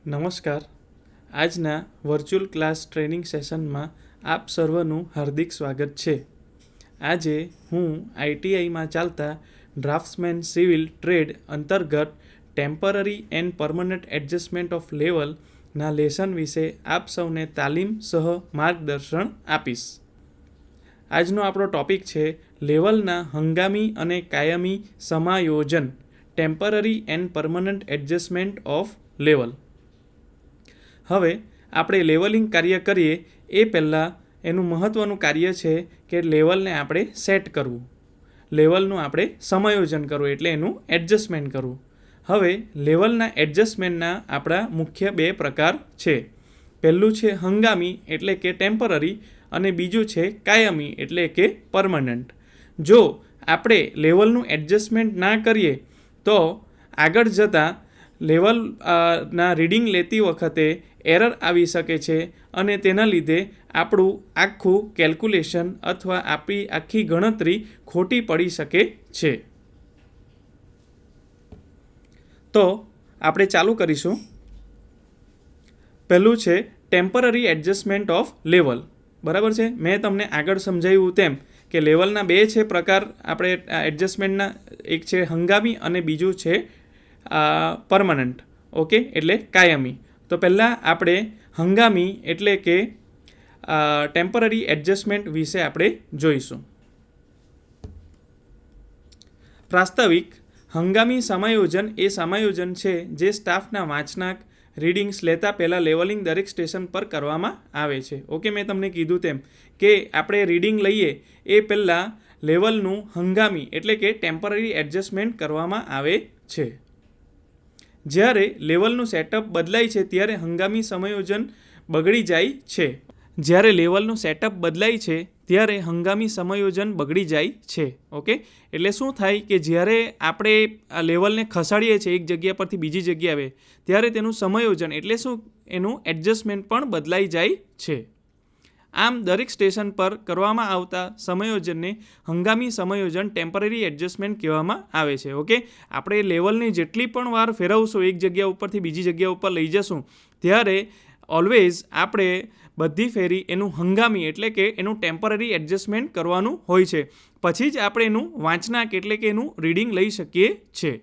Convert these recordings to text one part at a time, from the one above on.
નમસ્કાર. આજના virtual class training સેશનમાં આપ સર્વનું હાર્દિક સ્વાગત છે. આજે હું આઈટીઆઈમાં ચાલતા ડ્રાફ્ટ્સમેન સિવિલ ટ્રેડ અંતર્ગત temporary and permanent adjustment of લેવલના લેસન વિશે આપ સૌને તાલીમ સહ માર્ગદર્શન આપીશ. આજનો આપણો ટોપિક છે લેવલના હંગામી અને કાયમી સમાયોજન, temporary and permanent adjustment of level. હવે આપણે લેવલિંગ કાર્ય કરીએ એ પહેલાં એનું મહત્ત્વનું કાર્ય છે કે લેવલને આપણે સેટ કરવું, લેવલનું આપણે સમાયોજન કરવું એટલે એનું એડજસ્ટમેન્ટ કરવું. હવે લેવલના એડજસ્ટમેન્ટના આપણા મુખ્ય બે પ્રકાર છે. પહેલું છે હંગામી એટલે કે ટેમ્પરરી અને બીજું છે કાયમી એટલે કે પરમનન્ટ. જો આપણે લેવલનું એડજસ્ટમેન્ટ ના કરીએ તો આગળ જતાં લેવલ ના રીડિંગ લેતી વખતે એરર આવી શકે છે અને તેના લીધે આપણું આખું કેલ્ક્યુલેશન અથવા આપણી આખી ગણતરી ખોટી પડી શકે છે. તો આપણે ચાલુ કરીશું. પહેલું છે ટેમ્પરરી એડજસ્ટમેન્ટ ઓફ લેવલ. બરાબર છે, મેં તમને આગળ સમજાવ્યું તેમ કે લેવલના બે છે પ્રકાર આપણે એડજસ્ટમેન્ટના, એક છે હંગામી અને બીજું છે પરમનન્ટ. ઓકે, એટલે કાયમી. તો પહેલાં આપણે હંગામી એટલે કે ટેમ્પરરી એડજસ્ટમેન્ટ વિશે આપણે જોઈશું. પ્રાસ્તાવિક હંગામી સમાયોજન એ સમાયોજન છે જે સ્ટાફના વાંચનાક રીડિંગ્સ લેતા પહેલાં લેવલિંગ દરેક સ્ટેશન પર કરવામાં આવે છે. ઓકે, મેં તમને કીધું તેમ કે આપણે રીડિંગ લઈએ એ પહેલાં લેવલનું હંગામી એટલે કે ટેમ્પરરી એડજસ્ટમેન્ટ કરવામાં આવે છે. જ્યારે લેવલનું સેટઅપ બદલાય છે ત્યારે હંગામી સમાયોજન બગડી જાય છે. જ્યારે લેવલનું સેટઅપ બદલાય છે ત્યારે હંગામી સમાયોજન બગડી જાય છે. ઓકે, એટલે શું થાય કે જ્યારે આપણે આ લેવલને ખસાડીએ છીએ એક જગ્યા પરથી બીજી જગ્યાએ ત્યારે તેનું સમાયોજન એટલે શું, એનું એડજસ્ટમેન્ટ પણ બદલાઈ જાય છે. આમ દરેક સ્ટેશન પર કરવામાં આવતા સમાયોજનને હંગામી સમાયોજન ટેમ્પરરી એડજસ્ટમેન્ટ કહેવામાં આવે છે. ઓકે, આપણે લેવલને જેટલી પણ વાર ફેરવશું એક જગ્યા ઉપરથી બીજી જગ્યા ઉપર લઈ જશું ત્યારે ઓલવેઝ આપણે બધી ફેરી એનું હંગામી એટલે કે એનું ટેમ્પરરી એડજસ્ટમેન્ટ કરવાનું હોય છે. પછી જ આપણે એનું વાંચનાક એટલે કે એનું રીડિંગ લઈ શકીએ છીએ.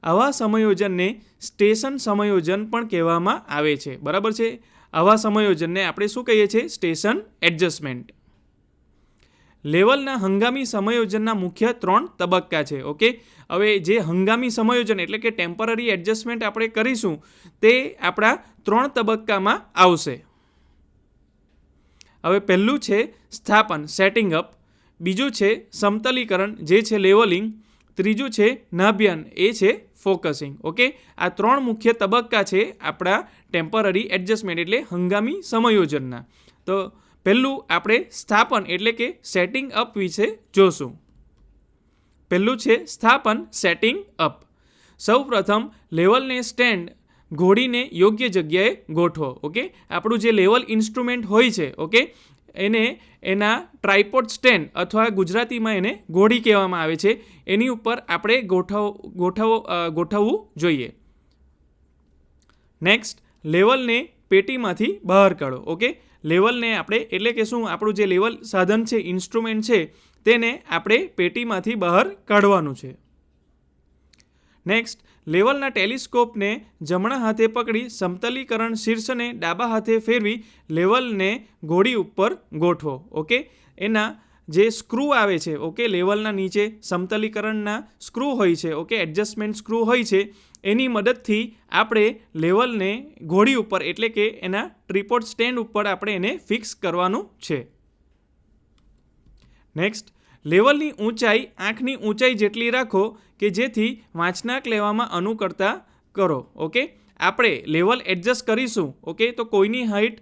આવા સમાયોજનને સ્ટેશન સમાયોજન પણ કહેવામાં આવે છે. બરાબર છે, આવા સમાયોજનને આપણે શું કહીએ છીએ? Station adjustment. લેવલના હંગામી સમાયોજનના મુખ્ય 3 તબક્કા છે. ઓકે, હવે જે હંગામી સમાયોજન એટલે કે ટેમ્પરરી એડજસ્ટમેન્ટ આપણે કરીશું તે આપણા 3 તબક્કામાં આવશે. હવે પહેલું છે સ્થાપન સેટિંગ અપ, બીજું છે સમતલીકરણ જે છે લેવલિંગ, ત્રીજું છે નાભ્યાન એ છે ફોકસિંગ. ઓકે, આ 3 મુખ્ય તબક્કા છે આપણા ટેમ્પરરી એડજસ્ટમેન્ટ એટલે હંગામી સમાયોજનના. તો પહેલું આપણે સ્થાપન એટલે કે સેટિંગ અપ વિશે જોશું. પહેલું છે સ્થાપન સેટિંગ અપ. સૌ પ્રથમ લેવલને સ્ટેન્ડ ઘોડીને યોગ્ય જગ્યાએ ગોઠવો. ઓકે, આપણું જે લેવલ ઇન્સ્ટ્રુમેન્ટ હોય છે ઓકે એને એના ટ્રાયપોડ સ્ટેન્ડ અથવા ગુજરાતીમાં એને ઘોડી કહેવામાં આવે છે એની ઉપર આપણે ગોઠવવું જોઈએ. નેક્સ્ટ, લેવલને પેટીમાંથી બહાર કાઢો. ઓકે, લેવલને આપણે એટલે કે શું, આપણું જે લેવલ સાધન છે ઇન્સ્ટ્રુમેન્ટ છે તેને આપણે પેટીમાંથી બહાર કાઢવાનું છે. નેક્સ્ટ, લેવલના ટેલિસ્કોપને જમણા હાથે પકડી સમતલીકરણ શીર્ષને ડાબા હાથે ફેરવી લેવલને ઘોડી ઉપર ગોઠવો. ઓકે, એના જે સ્ક્રૂ આવે છે ઓકે લેવલના નીચે સમતલીકરણના સ્ક્રૂ હોય છે ઓકે એડજસ્ટમેન્ટ સ્ક્રૂ હોય છે એની મદદથી આપણે લેવલને ઘોડી ઉપર એટલે કે એના ટ્રીપોડ સ્ટેન્ડ ઉપર આપણે એને ફિક્સ કરવાનું છે. નેક્સ્ટ, લેવલની ઊંચાઈ આંખની ઊંચાઈ જેટલી રાખો કે જેથી વાંચનાક લેવામાં અનુકૂળતા કરો. ઓકે, આપણે લેવલ એડજસ્ટ કરીશું ઓકે તો કોઈની હાઇટ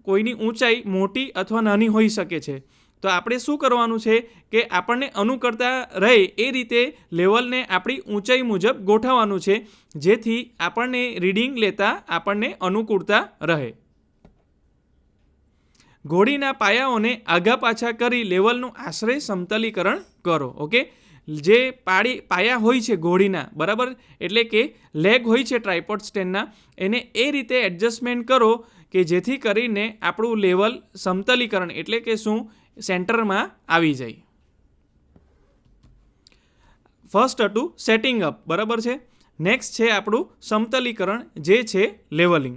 કોઈની ઊંચાઈ મોટી અથવા નાની હોઈ શકે છે. તો આપણે શું કરવાનું છે કે આપણને અનુકૂળતા રહે એ રીતે લેવલને આપણી ઊંચાઈ મુજબ ગોઠવવાનું છે જેથી આપણને રીડિંગ લેતા આપણને અનુકૂળતા રહે. ઘોડીના પાયાઓને આગા પાછા કરી લેવલનું આશ્રય સમતલીકરણ કરો. ઓકે, જે પાયા હોય છે ઘોડીના, બરાબર, એટલે કે લેગ હોય છે ટ્રાયપોડ સ્ટેન્ડના, એને એ રીતે એડજસ્ટમેન્ટ કરો કે જેથી કરીને આપણું લેવલ સમતલીકરણ એટલે કે શું સેન્ટરમાં આવી જાય. ફર્સ્ટ હતું સેટિંગ અપ, બરાબર છે. નેક્સ્ટ છે આપણું સમતલીકરણ જે છે લેવલિંગ.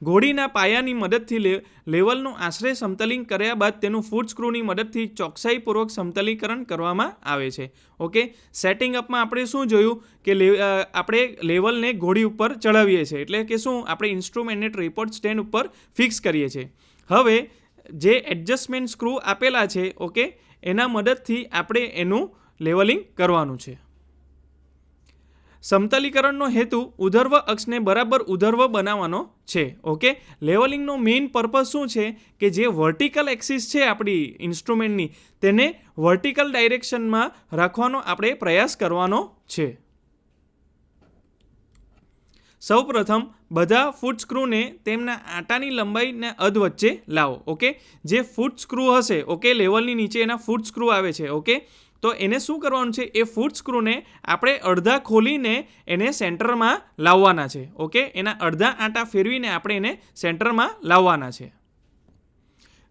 ઘોડીના પાયાની મદદથી લેવલનું આશરે સમતલીકરણ કર્યા બાદ તેનું ફૂટ સ્ક્રૂની મદદથી ચોકસાઈપૂર્વક સમતલીકરણ કરવામાં આવે છે. ઓકે, સેટિંગ અપમાં આપણે શું જોયું કે આપણે લેવલને ઘોડી ઉપર ચડાવીએ છીએ, એટલે કે શું આપણે ઇન્સ્ટ્રુમેન્ટને ટ્રાયપોડ સ્ટેન્ડ ઉપર ફિક્સ કરીએ છીએ. હવે જે એડજસ્ટમેન્ટ સ્ક્રૂ આપેલા છે, ઓકે, એના મદદથી આપણે એનું લેવલિંગ કરવાનું છે. સમતલીકરણનો હેતુ ઉધર્વ અક્ષને બરાબર ઉધર્વ બનાવવાનો છે. ઓકે, લેવલિંગનો મેઇન પર્પઝ શું છે કે જે વર્ટિકલ એક્સિસ છે આપણી ઇન્સ્ટ્રુમેન્ટની તેને વર્ટિકલ ડાયરેક્શનમાં રાખવાનો આપણે પ્રયાસ કરવાનો છે. સૌપ્રથમ બધા ફૂટ સ્ક્રૂને તેમના આંટાની લંબાઈના અધ વચ્ચે લાવો. ઓકે, જે ફૂટ સ્ક્રૂ હશે, ઓકે, લેવલની નીચે એના ફૂટ સ્ક્રૂ આવે છે. ઓકે, તો એને શું કરવાનું છે, એ ફૂટ સ્ક્રૂને આપણે અડધા ખોલીને એને સેન્ટરમાં લાવવાના છે. ઓકે, એના અડધા આંટા ફેરવીને આપણે એને સેન્ટરમાં લાવવાના છે.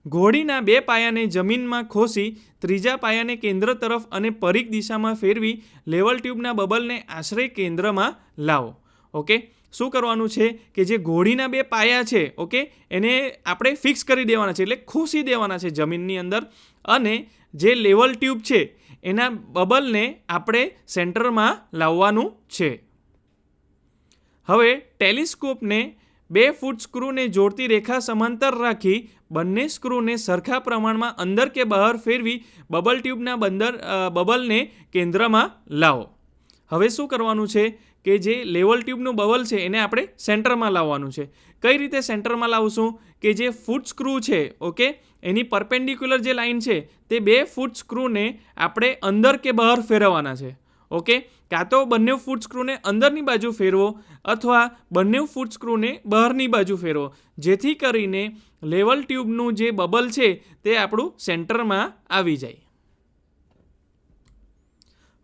ઘોડીના બે પાયાને જમીનમાં ખોસી ત્રીજા પાયાને કેન્દ્ર તરફ અને પરિઘ દિશામાં ફેરવી લેવલ ટ્યુબના બબલને આશરે કેન્દ્રમાં લાવો. ઓકે, શું કરવાનું છે કે જે ઘોડીના બે પાયા છે, ઓકે, એને આપણે ફિક્સ કરી દેવાના છે, એટલે ખોસી દેવાના છે જમીનની અંદર, અને જે લેવલ ટ્યુબ છે એના બબલને આપણે સેન્ટરમાં લાવવાનું છે. હવે ટેલિસ્કોપને 2 ફૂટ સ્ક્રૂને જોડતી રેખા સમાંતર રાખી બંને સ્ક્રૂને સરખા પ્રમાણમાં અંદર કે બહાર ફેરવી બબલ ટ્યુબના બબલને કેન્દ્રમાં લાવો. હવે શું કરવાનું છે કે જે લેવલ ટ્યુબનું બબલ છે એને આપણે સેન્ટરમાં લાવવાનું છે. કઈ રીતે સેન્ટરમાં લાવશું કે જે ફૂટ સ્ક્રૂ છે, ઓકે, એની પરપેન્ડિક્યુલર જે લાઇન છે તે 2 ફૂટ સ્ક્રૂને આપણે અંદર કે બહાર ફેરવવાના છે. ઓકે, કાં તો બંને ફૂટ સ્ક્રૂને અંદરની બાજુ ફેરવો અથવા બંને ફૂટ સ્ક્રૂને બહારની બાજુ ફેરવો, જેથી કરીને લેવલ ટ્યુબનું જે બબલ છે તે આપણું સેન્ટરમાં આવી જાય.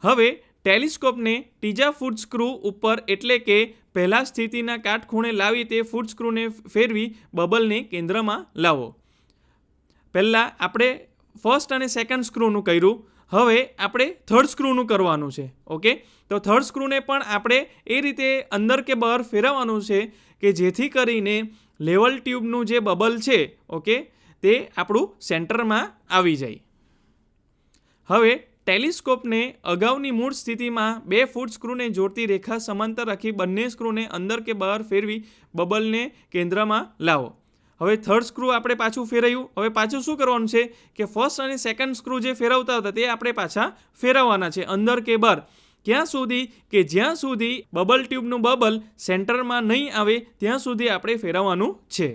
હવે ટેલિસ્કોપને ત્રીજા ફૂટ સ્ક્રૂ ઉપર એટલે કે પહેલા સ્થિતિના કાટખૂણે લાવી તે ફૂટ સ્ક્રૂને ફેરવી બબલને કેન્દ્રમાં લાવો. પહેલાં આપણે ફર્સ્ટ અને સેકન્ડ સ્ક્રૂનું કર્યું, હવે આપણે થર્ડ સ્ક્રૂનું કરવાનું છે. ઓકે, તો થર્ડ સ્ક્રૂને પણ આપણે એ રીતે અંદર કે બહાર ફેરવવાનું છે કે જેથી કરીને લેવલ ટ્યુબનું જે બબલ છે, ઓકે, તે આપણું સેન્ટરમાં આવી જાય. હવે ટેલિસ્કોપને અગાઉની મૂળ સ્થિતિમાં 2 ફૂટ સ્ક્રૂને જોડતી રેખા સમાંતર રાખી બંને સ્ક્રૂને અંદર કે બહાર ફેરવી બબલને કેન્દ્રમાં લાવો. હવે થર્ડ સ્ક્રૂ આપણે પાછું ફેરવ્યું. હવે પાછું શું કરવાનું છે કે ફર્સ્ટ અને સેકન્ડ સ્ક્રૂ જે ફેરવતા હતા તે આપણે પાછા ફેરવવાના છે અંદર કે બહાર, ક્યાં સુધી કે જ્યાં સુધી બબલ ટ્યુબનું બબલ સેન્ટરમાં નહીં આવે ત્યાં સુધી આપણે ફેરવવાનું છે.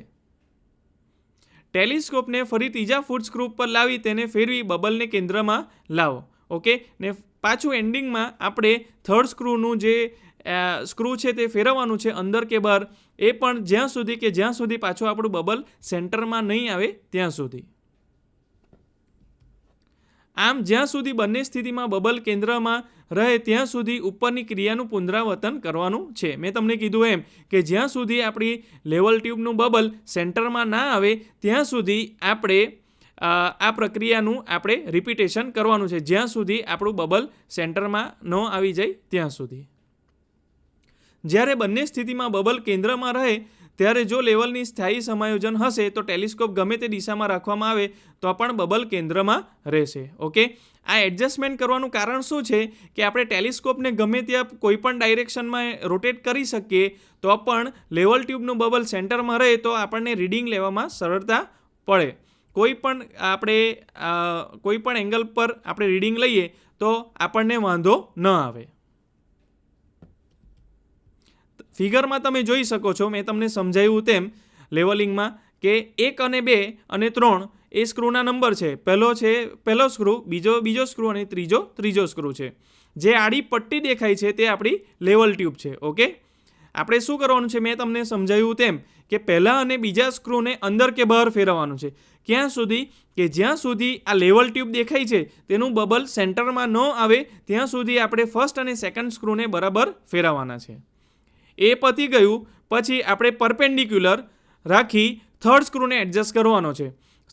ટેલિસ્કોપને ફરી ત્રીજા ફૂટ સ્ક્રૂ પર લાવી તેને ફેરવી બબલને કેન્દ્રમાં લાવો. ઓકે, ને પાછું એન્ડિંગમાં આપણે થર્ડ સ્ક્રૂનું જે સ્ક્રૂ છે તે ફેરવવાનું છે અંદર કે બહાર, એ પણ જ્યાં સુધી પાછું આપણું બબલ સેન્ટરમાં નહીં આવે ત્યાં સુધી. આમ જ્યાં સુધી બંને સ્થિતિમાં બબલ કેન્દ્રમાં રહે ત્યાં સુધી ઉપરની ક્રિયાનું પુનરાવર્તન કરવાનું છે. મેં તમને કીધું એમ કે જ્યાં સુધી આપણી લેવલ ટ્યુબનું બબલ સેન્ટરમાં ના આવે ત્યાં સુધી આપણે આ પ્રક્રિયાનું આપણે રિપીટેશન કરવાનું છે, જ્યાં સુધી આપણું બબલ સેન્ટરમાં ન આવી જાય ત્યાં સુધી. જ્યારે બંને સ્થિતિમાં બબલ કેન્દ્રમાં રહે ત્યારે જો લેવલની સ્થાયી સમાયોજન હશે તો ટેલિસ્કોપ ગમે તે દિશામાં રાખવામાં આવે તો પણ બબલ કેન્દ્રમાં રહેશે. ઓકે, આ એડજસ્ટમેન્ટ કરવાનું કારણ શું છે કે આપણે ટેલિસ્કોપને ગમે ત્યાં કોઈ પણ ડાયરેક્શનમાં રોટેટ કરી શકીએ તો પણ લેવલ ટ્યુબનું બબલ સેન્ટરમાં રહે તો આપણને રીડિંગ લેવામાં સરળતા પડે. કોઈ પણ એંગલ પર આપણે રીડિંગ લઈએ તો આપણને વાંધો ન આવે. ફિગરમાં તમે જોઈ શકો છો, મેં તમને સમજાવ્યું તેમ લેવલિંગમાં કે 1 અને 2 અને 3 એ સ્ક્રૂના નંબર છે. પહેલો સ્ક્રૂ, બીજો સ્ક્રૂ અને ત્રીજો સ્ક્રૂ છે. જે આડી પટ્ટી દેખાય છે તે આપણી લેવલ ટ્યુબ છે. ઓકે, આપણે શું કરવાનું છે, મેં તમને સમજાવ્યું તેમ કે પહેલા અને બીજા સ્ક્રૂને અંદર કે બહાર ફેરવવાનું છે. ક્યાં સુધી કે જ્યાં સુધી આ લેવલ ટ્યુબ દેખાય છે તેનું બબલ સેન્ટરમાં ન આવે ત્યાં સુધી આપણે ફર્સ્ટ અને સેકન્ડ સ્ક્રૂને બરાબર ફેરવવાના છે. એ પતી ગયું પછી આપણે પરપેન્ડિક્યુલર રાખી થર્ડ સ્ક્રૂને એડજસ્ટ કરવાનો છે.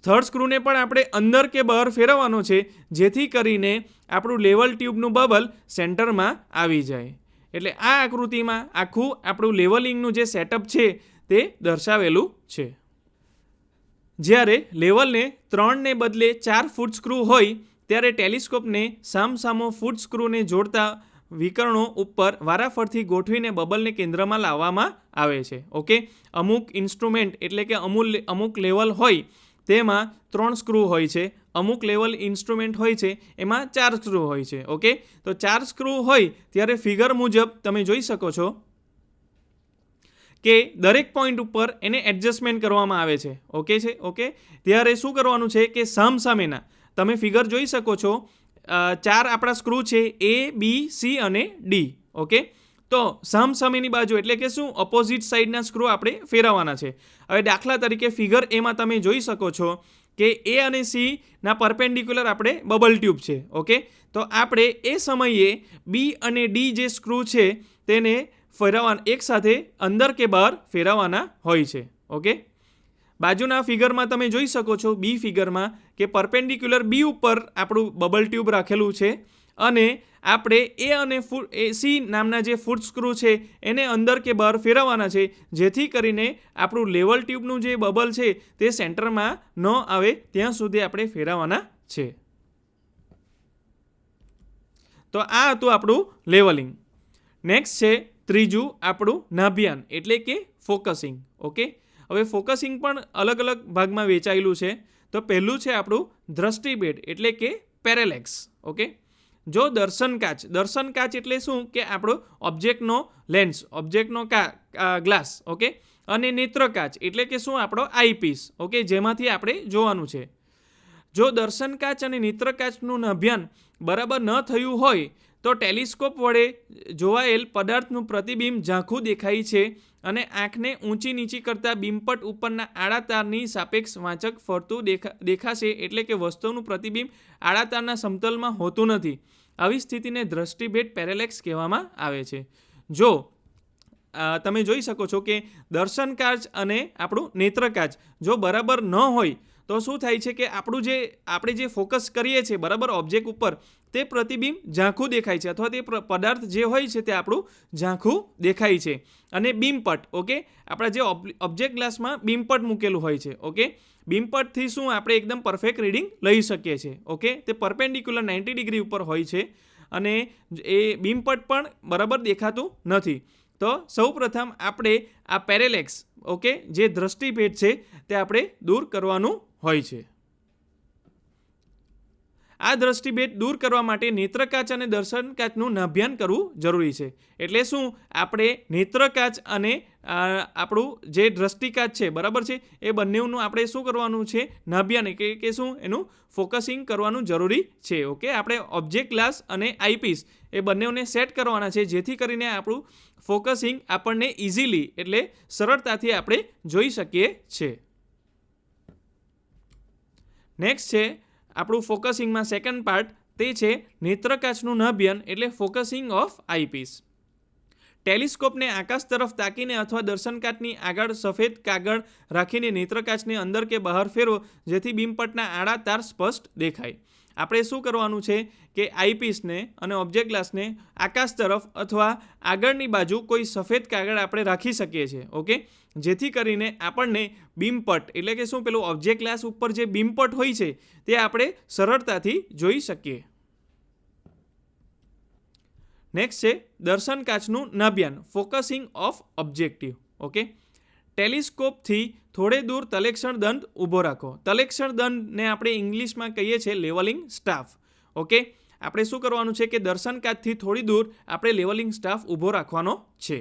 થર્ડ સ્ક્રૂને પણ આપણે અંદર કે બહાર ફેરવવાનો છે જેથી કરીને આપણું લેવલ ટ્યુબનું બબલ સેન્ટરમાં આવી જાય. એટલે આ આકૃતિમાં આખું આપણું લેવલિંગનું જે સેટઅપ છે તે દર્શાવેલું છે. જ્યારે લેવલને 3ને બદલે 4 ફૂટ સ્ક્રૂ હોય ત્યારે ટેલિસ્કોપને સામસામો ફૂટ સ્ક્રૂને જોડતા વિકર્ણો ઉપર વારાફરતી ગોઠવીને બબલને કેન્દ્રમાં લાવવામાં આવે છે. ઓકે, અમુક ઇન્સ્ટ્રુમેન્ટ એટલે કે અમુક લેવલ હોય તેમાં 3 સ્ક્રૂ હોય છે, અમુક લેવલ ઇન્સ્ટ્રુમેન્ટ હોય છે એમાં 4 સ્ક્રૂ હોય છે. ઓકે, તો 4 સ્ક્રૂ હોય ત્યારે ફિગર મુજબ તમે જોઈ શકો છો કે દરેક પોઈન્ટ ઉપર એને એડજસ્ટમેન્ટ કરવામાં આવે છે. ઓકે, ત્યારે શું કરવાનું છે કે સામસામેના તમે ફિગર જોઈ શકો છો, 4 આપણા સ્ક્રૂ છે A, B, C અને D. ઓકે, તો સામસામેની બાજુ એટલે કે શું ઓપોઝિટ સાઈડના સ્ક્રૂ આપણે ફેરવવાના છે. હવે દાખલા તરીકે ફિગર એમાં તમે જોઈ શકો છો કે A અને C ના પરપેન્ડિક્યુલર આપણે બબલ ટ્યુબ છે. ઓકે, તો આપણે એ સમયે B અને D જે સ્ક્રૂ છે તેને ફેરવવાના, એકસાથે અંદર કે બહાર ફેરવવાના હોય છે. ઓકે, બાજુના ફિગરમાં તમે જોઈ શકો છો બી ફિગરમાં કે પરપેન્ડિક્યુલર બી ઉપર આપણું બબલ ટ્યુબ રાખેલું છે અને આપણે એ અને સી નામના જે ફૂટ સ્ક્રૂ છે એને અંદર કે બહાર ફેરવવાના છે જેથી કરીને આપણું લેવલ ટ્યુબનું જે બબલ છે તે સેન્ટરમાં ન આવે ત્યાં સુધી આપણે ફેરવવાના છે. તો આ હતું આપણું લેવલિંગ. નેક્સ્ટ છે ત્રીજું આપણું નાભિયાન એટલે કે ફોકસિંગ. ઓકે, હવે ફોકસિંગ પણ અલગ અલગ ભાગમાં વહેંચાયેલું છે. તો પહેલું છે આપણું દ્રષ્ટિભેદ એટલે કે પેરેલેક્સ. ઓકે, જો દર્શન કાચ એટલે શું કે આપણો ઓબ્જેક્ટનો લેન્સ, ઓબ્જેક્ટનો ગ્લાસ. ઓકે, અને નેત્ર કાચ એટલે કે શું આપણો આઈપીસ. ઓકે, જેમાંથી આપણે જોવાનું છે. જો દર્શન કાચ અને નેત્ર કાચનું અભ્યાન બરાબર ન થયું હોય તો ટેલિસ્કોપ વડે જોવાયેલ પદાર્થનું પ્રતિબિંબ ઝાંખું દેખાય છે અને આંખને ઊંચી નીચી કરતા બિંપટ ઉપરના આડા તારની સાપેક્ષ વાંચક ફરતું દેખાશે એટલે કે વસ્તુનું પ્રતિબિંબ આડા તારના સમતલમાં હોતું નથી. આવી સ્થિતિને દ્રષ્ટિભેદ પેરેલેક્સ કહેવામાં આવે છે. જો તમે જોઈ શકો છો કે દર્શન કાચ અને આપણું નેત્ર કાચ જો બરાબર ન હોય તો શું થાય છે કે આપણે જે ફોકસ કરીએ છીએ બરાબર ઓબ્જેક્ટ ઉપર તે પ્રતિબિંબ ઝાંખું દેખાય છે અથવા તે પદાર્થ જે હોય છે તે આપણું ઝાંખું દેખાય છે. અને બિંપટ, ઓકે, આપણા જે ઓબ્જેક્ટ ગ્લાસમાં બિંપટ મૂકેલું હોય છે. ઓકે, બિંપટથી શું આપણે એકદમ પરફેક્ટ રીડિંગ લઈ શકીએ છીએ. ઓકે, તે પરપેન્ડિક્યુલર 90 ડિગ્રી ઉપર હોય છે અને એ બિંપટ પણ બરાબર દેખાતું નથી. તો સૌપ્રથમ આપણે આ પેરેલેક્સ, ઓકે, જે દ્રષ્ટિભેદ છે તે આપણે દૂર કરવાનું હોય છે. આ દ્રષ્ટિભેદ દૂર કરવા માટે નેત્રકાચ અને દર્શન કાચનું નાભ્યાન કરવું જરૂરી છે. એટલે શું આપણે નેત્રકાચ અને આપણું જે દ્રષ્ટિકાચ છે બરાબર છે એ બંનેનું આપણે શું કરવાનું છે, નાભ્યાન કે શું એનું ફોકસિંગ કરવાનું જરૂરી છે. ઓકે, આપણે ઓબ્જેક્ટ ગ્લાસ અને આઈપીસ એ બંનેને સેટ કરવાના છે જેથી કરીને આપણું ફોકસિંગ આપણને ઇઝીલી એટલે સરળતાથી આપણે જોઈ શકીએ છીએ. નેક્સ્ટ છે આપણું ફોકસિંગમાં સેકન્ડ પાર્ટ, તે છે નેત્રકાચનું નાભ્યાન એટલે ફોકસિંગ ઓફ આઈપીસ. ટેલિસ્કોપને આકાશ તરફ તાકીને અથવા દર્શનકાચની આગળ સફેદ કાગળ રાખીને નેત્રકાચને અંદર કે બહાર ફેરવો જેથી બિંપટના આડા તાર સ્પષ્ટ દેખાય. આપણે શું કરવાનું છે કે આઈપીસને અને ઓબ્જેક્ટ ગ્લાસને આકાશ તરફ અથવા આગળની બાજુ કોઈ સફેદ કાગળ આપણે રાખી શકીએ છીએ. ઓકે, જેથી કરીને આપણને બિંપટ એટલે કે શું પેલું ઓબ્જેક્ટ ગ્લાસ ઉપર જે બિંપટ હોય છે તે આપણે સરળતાથી જોઈ શકીએ. નેક્સ્ટ છે દર્શન કાચનું નાભ્યાન ફોકસિંગ ઓફ ઓબ્જેક્ટિવ. ઓકે, ટેલિસ્કોપથી થોડે દૂર તલેક્ષણ દંડ ઊભો રાખો. તલેક્ષણ દંડને આપણે ઇંગ્લિશમાં કહીએ છીએ લેવલિંગ સ્ટાફ. ઓકે, આપણે શું કરવાનું છે કે દર્શન કાચથી થોડી દૂર આપણે લેવલિંગ સ્ટાફ ઊભો રાખવાનો છે.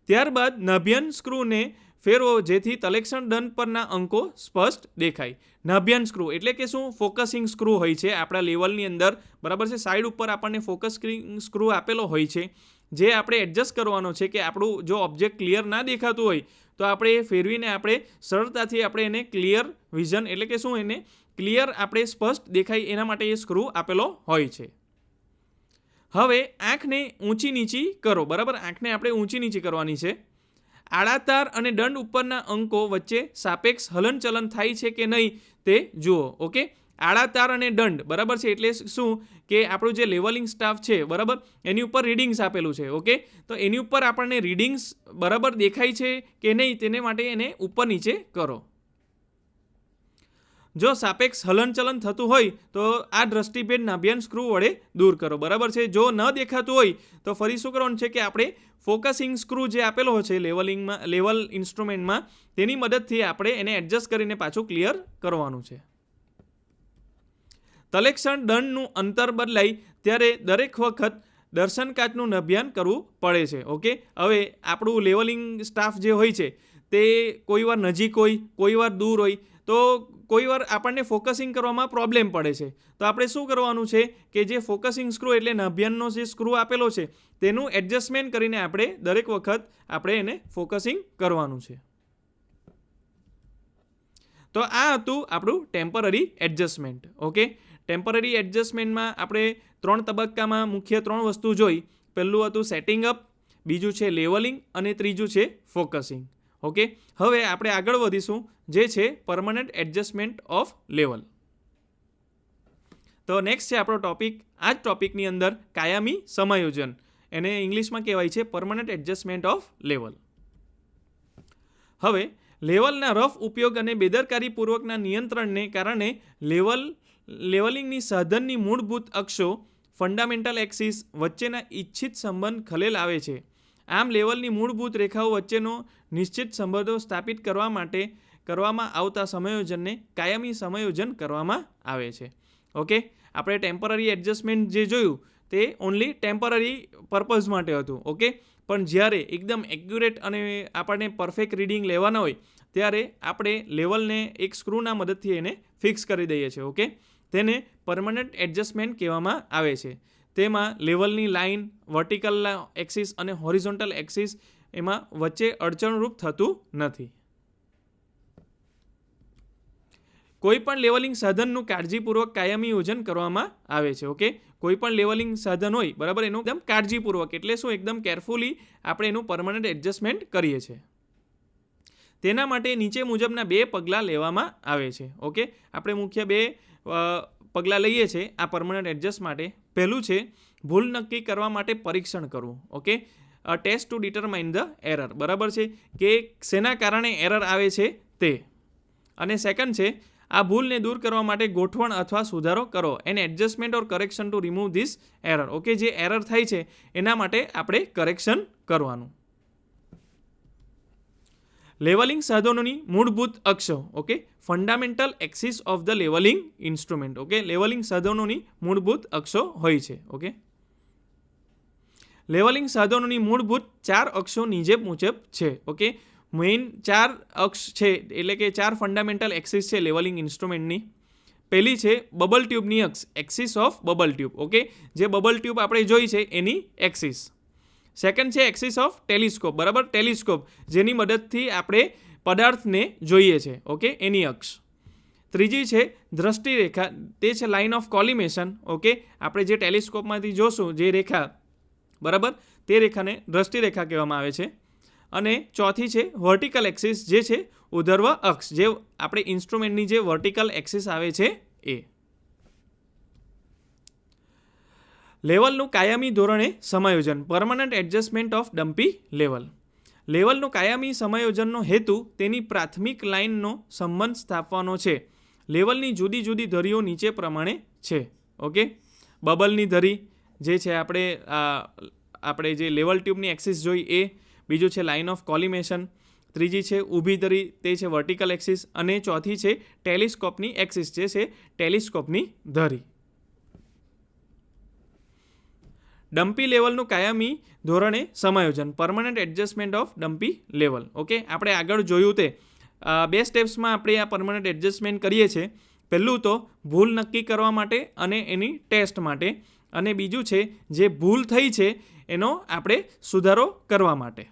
ત્યારબાદ નાભ્યાન સ્ક્રૂને ફેરવો જેથી તલેક્ષણ દંડ પરના અંકો સ્પષ્ટ દેખાય. નાભ્યાન સ્ક્રૂ એટલે કે શું ફોકસિંગ સ્ક્રૂ હોય છે આપણા લેવલની અંદર બરાબર છે. સાઈડ ઉપર આપણને ફોકસિંગ સ્ક્રૂ આપેલો હોય છે જે આપણે એડજસ્ટ કરવાનો છે કે આપણું જો ઓબ્જેક્ટ ક્લિયર ના દેખાતું હોય તો આપણે એ ફેરવીને આપણે સરળતાથી આપણે એને ક્લિયર વિઝન એટલે કે શું એને ક્લિયર આપણે સ્પષ્ટ દેખાય એના માટે એ સ્ક્રૂ આપેલો હોય છે. હવે આંખને ઊંચી નીચી કરો, બરાબર. આંખને આપણે ઊંચી નીચી કરવાની છે. આડા તાર અને દંડ ઉપરના અંકો વચ્ચે સાપેક્ષ હલનચલન થાય છે કે નહીં તે જુઓ. ઓકે, આડા તાર અને દંડ, બરાબર છે, એટલે શું કે આપણું જે લેવલિંગ સ્ટાફ છે, બરાબર, એની ઉપર રીડિંગ્સ આપેલું છે. ઓકે, તો એની ઉપર આપણને રીડિંગ્સ બરાબર દેખાય છે કે નહીં તેને માટે એને ઉપર નીચે કરો. જો સાપેક્ષ હલનચલન થતું હોય તો આ દ્રષ્ટિભેદ નાભિયાન સ્ક્રૂ વડે દૂર કરો, બરાબર છે. જો ન દેખાતું હોય તો ફરી શું કરવાનું છે કે આપણે ફોકસિંગ સ્ક્રૂ જે આપેલો હોય છે લેવલ ઇન્સ્ટ્રુમેન્ટમાં તેની મદદથી આપણે એને એડજસ્ટ કરીને પાછું ક્લિયર કરવાનું છે. તલેક્ષણ દંડનું અંતર બદલાય ત્યારે દરેક વખત દર્શન કાચનું નાભિયાન કરવું પડે છે. ઓકે, હવે આપણું લેવલિંગ સ્ટાફ જે હોય છે તે કોઈવાર નજીક હોય, કોઈવાર દૂર હોય, તો કોઈવાર આપણને ફોકસિંગ કરવામાં પ્રોબ્લેમ પડે છે. તો આપણે શું કરવાનું છે કે જે ફોકસિંગ સ્ક્રૂ એટલે નાભિયાનનો જે સ્ક્રૂ આપેલો છે તેનું એડજસ્ટમેન્ટ કરીને આપણે દરેક વખત આપણે એને ફોકસિંગ કરવાનું છે. તો આ હતું આપણું ટેમ્પરરી એડજસ્ટમેન્ટ. ઓકે, ટેમ્પરરી એડજસ્ટમેન્ટમાં આપણે 3 તબક્કામાં મુખ્ય 3 વસ્તુ જોઈ. પહેલું હતું સેટિંગ અપ, બીજું છે લેવલિંગ અને ત્રીજું છે ફોકસિંગ. ઓકે, હવે આપણે આગળ વધીશું જે છે પરમનન્ટ એડજસ્ટમેન્ટ ઓફ લેવલ. તો નેક્સ્ટ છે આપણો ટોપિક. આ જ ટોપિકની અંદર કાયમી સમાયોજન, એને ઇંગ્લિશમાં કહેવાય છે પરમનન્ટ એડજસ્ટમેન્ટ ઓફ લેવલ. હવે લેવલના રફ ઉપયોગ અને બેદરકારીપૂર્વકના નિયંત્રણને કારણે લેવલિંગની સાધનની મૂળભૂત અક્ષો ફંડામેન્ટલ એક્સિસ વચ્ચેના ઇચ્છિત સંબંધ ખલેલ આવે છે. આમ લેવલની મૂળભૂત રેખાઓ વચ્ચેનો નિશ્ચિત સંબંધો સ્થાપિત કરવા માટે કરવામાં આવતા સમાયોજનને કાયમી સમાયોજન કરવામાં આવે છે. ઓકે, આપણે ટેમ્પરરી એડજસ્ટમેન્ટ જે જોયું તે ઓનલી ટેમ્પરરી પર્પઝ માટે હતું. ઓકે, પણ જ્યારે એકદમ એક્યુરેટ અને આપણને પરફેક્ટ રીડિંગ લેવાના હોય ત્યારે આપણે લેવલને એક સ્ક્રૂના મદદથી એને ફિક્સ કરી દઈએ છીએ. ઓકે, તેને પરમનન્ટ એડજસ્ટમેન્ટ કહેવામાં આવે છે. તેમાં લેવલની લાઇન, વર્ટિકલ એક્સિસ અને હોરિઝોન્ટલ એક્સિસ એમાં વચ્ચે અડચણરૂપ થતું નથી. કોઈ પણ લેવલિંગ સાધનનું કાળજીપૂર્વક કાયમી યોજન કરવામાં આવે છે. ઓકે, કોઈ પણ લેવલિંગ સાધન હોય, બરાબર, એનું એકદમ કાળજીપૂર્વક એટલે શું એકદમ કેરફુલી આપણે એનું પરમનન્ટ એડજસ્ટમેન્ટ કરીએ છીએ. તેના માટે નીચે મુજબના 2 પગલાં લેવામાં આવે છે. ઓકે, આપણે મુખ્ય 2 પગલાં લઈએ છીએ આ પરમનન્ટ એડજસ્ટ માટે. પહેલું છે ભૂલ નક્કી કરવા માટે પરીક્ષણ કરવું. Okay, test to determine the error, બરાબર છે, કે શેના કારણે એરર આવે છે તે. અને સેકન્ડ છે આ ભૂલને દૂર કરવા માટે ગોઠવણ અથવા સુધારો કરો. An adjustment or correction to remove this error. Okay, જે એરર થાય છે એના માટે આપણે કરેક્શન કરવાનું. લેવલિંગ સાધનોની મૂળભૂત અક્ષો. Okay, fundamental axis of the levelling instrument. Okay, levelling સાધનોની મૂળભૂત અક્ષો હોય છે. ઓકે, લેવલિંગ સાધનોની મૂળભૂત 4 અક્ષો નીચે મુજબ છે. ઓકે, મેઇન 4 અક્ષ છે એટલે કે 4 ફંડામેન્ટલ એક્સિસ છે લેવલિંગ ઇન્સ્ટ્રુમેન્ટની. પહેલી છે બબલ ટ્યુબની અક્ષ, axis of bubble tube. Okay, જે બબલ ટ્યુબ આપણે જોઈ છે એની એક્સિસ. સેકન્ડ છે એક્સિસ ઓફ ટેલિસ્કોપ, બરાબર, ટેલિસ્કોપ જેની મદદથી આપણે પદાર્થને જોઈએ છે. ઓકે, એની અક્ષ. ત્રીજી છે દ્રષ્ટિરેખા, તે છે લાઇન ઓફ કોલિમેશન. ઓકે, આપણે જે ટેલિસ્કોપમાંથી જોશું જે રેખા, બરાબર, તે રેખાને દ્રષ્ટિરેખા કહેવામાં આવે છે. અને ચોથી છે વર્ટિકલ એક્સિસ, જે છે ઉર્ધ્વ અક્ષ, જે આપણે ઇન્સ્ટ્રુમેન્ટની જે વર્ટિકલ એક્સિસ આવે છે એ. લેવલનું કાયમી ધોરણે સમાયોજન, permanent adjustment of dumpy level. લેવલનું કાયમી સમાયોજનનો હેતુ તેની પ્રાથમિક લાઇનનો સંબંધ સ્થાપવાનો છે. લેવલની જુદી જુદી ધરીઓ નીચે પ્રમાણે છે. ઓકે, બબલની ધરી જે છે આપણે જે લેવલ ટ્યુબની એક્સિસ જોઈ એ. બીજું છે લાઇન ઓફ કોલિમેશન. ત્રીજી છે ઊભી ધરી, તે છે વર્ટિકલ એક્સિસ. અને ચોથી છે ટેલિસ્કોપની એક્સિસ, જે છે ટેલિસ્કોપની ધરી. ડમ્પી લેવલનું કાયમી ધોરણે સમાયોજન, permanent adjustment of dumpy level. Okay, આપણે આગળ જોયું તે 2 સ્ટેપ્સમાં આપણે આ પરમનન્ટ એડજસ્ટમેન્ટ કરીએ છીએ. પહેલું તો ભૂલ નક્કી કરવા માટે અને એની ટેસ્ટ માટે, અને બીજું છે જે ભૂલ થઈ છે એનો આપણે સુધારો કરવા માટે.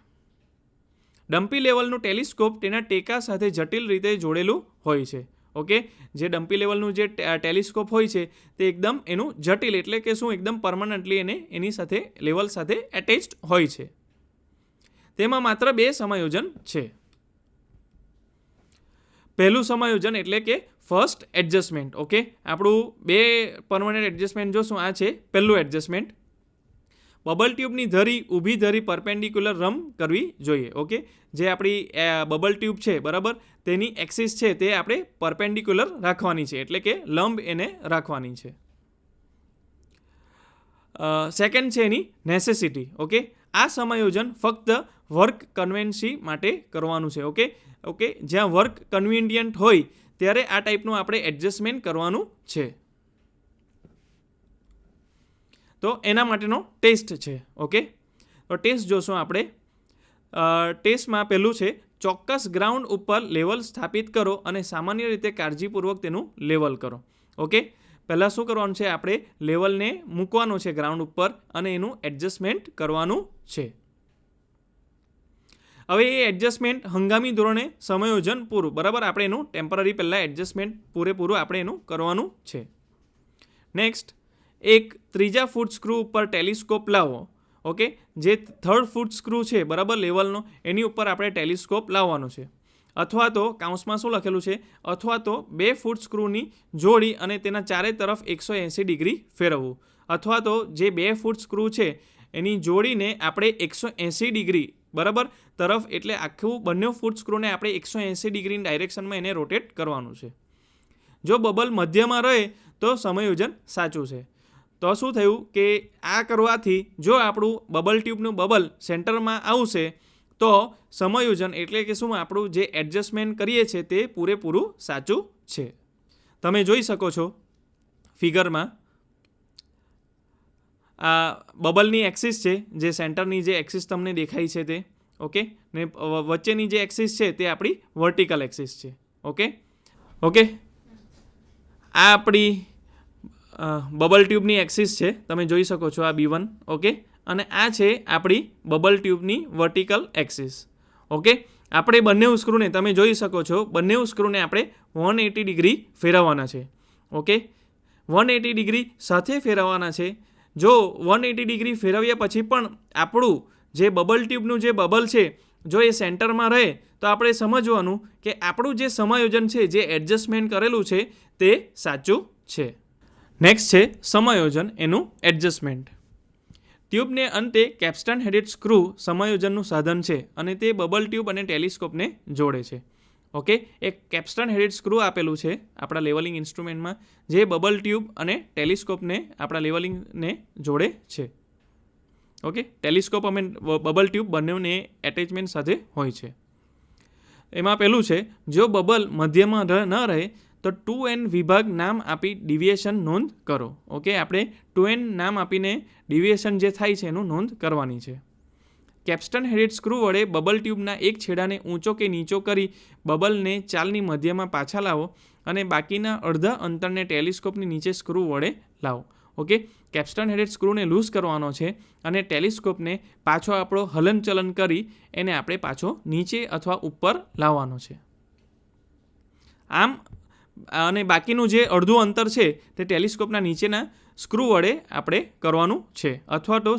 ડમ્પી લેવલનું ટેલિસ્કોપ તેના ટેકા સાથે જટિલ રીતે જોડેલું હોય છે. ઓકે, જે ડમ્પી લેવલનું જે ટેલિસ્કોપ હોય છે તે એકદમ એનું જટિલ એટલે કે શું એકદમ પરમનન્ટલી એની સાથે લેવલ સાથે એટેચ્ડ હોય છે. તેમાં માત્ર 2 સમાયોજન છે. પહેલું સમાયોજન એટલે કે ફર્સ્ટ એડજસ્ટમેન્ટ. ઓકે, આપણું 2 પરમનન્ટ એડજસ્ટમેન્ટ જોશું. આ છે પહેલું એડજસ્ટમેન્ટ. બબલ ટ્યુબની ધરી ઊભી ધરી પરપેન્ડિક્યુલર રમ કરવી જોઈએ. ઓકે, જે આપણી બબલ ટ્યુબ છે બરાબર, તેની એક્સિસ છે તે આપણે પરપેન્ડિક્યુલર રાખવાની છે એટલે કે લંબ એને રાખવાની છે. સેકન્ડ છે એની નેસેસિટી. ઓકે, આ સમાયોજન ફક્ત વર્ક કન્વેન્સી માટે કરવાનું છે. ઓકે, જ્યાં વર્ક કન્વિનિયન્ટ હોય ત્યારે આ ટાઈપનું આપણે એડજસ્ટમેન્ટ કરવાનું છે. તો એના માટેનો ટેસ્ટ છે. ઓકે, તો ટેસ્ટ જોશું આપણે. ટેસ્ટમાં પહેલું છે ચોક્કસ ગ્રાઉન્ડ ઉપર લેવલ સ્થાપિત કરો અને સામાન્ય રીતે કાળજીપૂર્વક તેનું લેવલ કરો. ઓકે, પહેલાં શું કરવાનું છે, આપણે લેવલને મૂકવાનું છે ગ્રાઉન્ડ ઉપર અને એનું એડજસ્ટમેન્ટ કરવાનું છે. હવે એ એડજસ્ટમેન્ટ હંગામી ધોરણે સમાયોજન પૂરું બરાબર, આપણે એનું ટેમ્પરરી પહેલાં એડજસ્ટમેન્ટ પૂરેપૂરું આપણે એનું કરવાનું છે. નેક્સ્ટ, એક 3જા ફૂટ સ્ક્રૂ ઉપર ટેલિસ્કોપ લાવો. ઓકે, જે 3rd ફૂટ સ્ક્રૂ છે બરાબર લેવલનો, એની ઉપર આપણે ટેલિસ્કોપ લાવવાનો છે. અથવા તો કાઉન્સમાં શું લખેલું છે, અથવા તો 2 ફૂટ સ્ક્રૂની જોડી અને તેના ચારે તરફ 180 ડિગ્રી ફેરવવું. અથવા તો જે 2 ફૂટ સ્ક્રૂ છે એની જોડીને આપણે 180 ડિગ્રી બરાબર તરફ, એટલે આખું બંને ફૂટ સ્ક્રૂને આપણે 180 ડિગ્રીની ડાયરેક્શનમાં એને રોટેટ કરવાનું છે. જો બબલ મધ્યમાં રહે તો સમાયોજન સાચું છે. તો શું થયું કે આ કરવાથી જો આપણું બબલ ટ્યુબનું બબલ સેન્ટરમાં આવશે તો સમાયોજન એટલે કે શું આપણું જે એડજસ્ટમેન્ટ કરીએ છીએ તે પૂરેપૂરું સાચું છે. તમે જોઈ શકો છો ફિગરમાં આ બબલની એક્સિસ છે, જે સેન્ટરની જે એક્સિસ તમને દેખાય છે તે. ઓકે, ને વચ્ચેની જે એક્સિસ છે તે આપણી વર્ટિકલ એક્સિસ છે. ઓકે, આ આપણી બબલ ટ્યુબની એક્સિસ છે, તમે જોઈ શકો છો આ B1. ઓકે, અને આ છે આપણી બબલ ટ્યુબની વર્ટિકલ એક્સિસ. ઓકે, આપણે બંને સ્ક્રૂને તમે જોઈ શકો છો, બંને સ્ક્રૂને આપણે 180 ડિગ્રી ફેરવવાના છે. ઓકે, 180 ડિગ્રી સાથે ફેરવવાના છે. જો 180 ડિગ્રી ફેરવ્યા પછી પણ આપણું જે બબલ ટ્યુબનું જે બબલ છે જો એ સેન્ટરમાં રહે તો આપણે સમજવાનું કે આપણું જે સમાયોજન છે, જે એડજસ્ટમેન્ટ કરેલું છે તે સાચું છે. નેક્સ્ટ છે સમાયોજન એનું એડજસ્ટમેન્ટ. ટ્યુબને અંતે કેપ્સ્ટન હેડેડ સ્ક્રૂ સમાયોજનનું સાધન છે અને તે બબલ ટ્યુબ અને ટેલિસ્કોપને જોડે છે. ઓકે, એક કેપ્સ્ટન હેડેડ સ્ક્રૂ આપેલું છે આપણા લેવલિંગ ઇન્સ્ટ્રુમેન્ટમાં, જે બબલ ટ્યુબ અને ટેલિસ્કોપને આપણા લેવલિંગને જોડે છે. ઓકે, ટેલિસ્કોપ અને બબલ ટ્યુબ બંનેને એટેચમેન્ટ સાથે હોય છે. એમાં પહેલું છે, જો બબલ મધ્યમાં ન રહે તો 2n વિભાગ નામ આપી ડિવિએશન નોંધ કરો. ઓકે, આપણે 2n નામ આપીને ડિવિએશન જે થાય છે એનું નોંધ કરવાની છે. કેપ્સ્ટન હેડેડ સ્ક્રૂ વડે બબલ ટ્યુબના એક છેડાને ઊંચો કે નીચો કરી બબલને ચાલની મધ્યમાં પાછા લાવો અને બાકીના અડધા અંતરને ટેલિસ્કોપની નીચે સ્ક્રૂ વડે લાવો. ઓકે, કેપ્સ્ટન હેડેડ સ્ક્રૂને લૂઝ કરવાનો છે અને ટેલિસ્કોપને પાછો આપણો હલનચલન કરી એને આપણે પાછો નીચે અથવા ઉપર લાવવાનો છે. આમ અને બાકીનું જે અડધું અંતર છે તે ટેલિસ્કોપના નીચેના સ્ક્રૂ વડે આપણે કરવાનું છે અથવા તો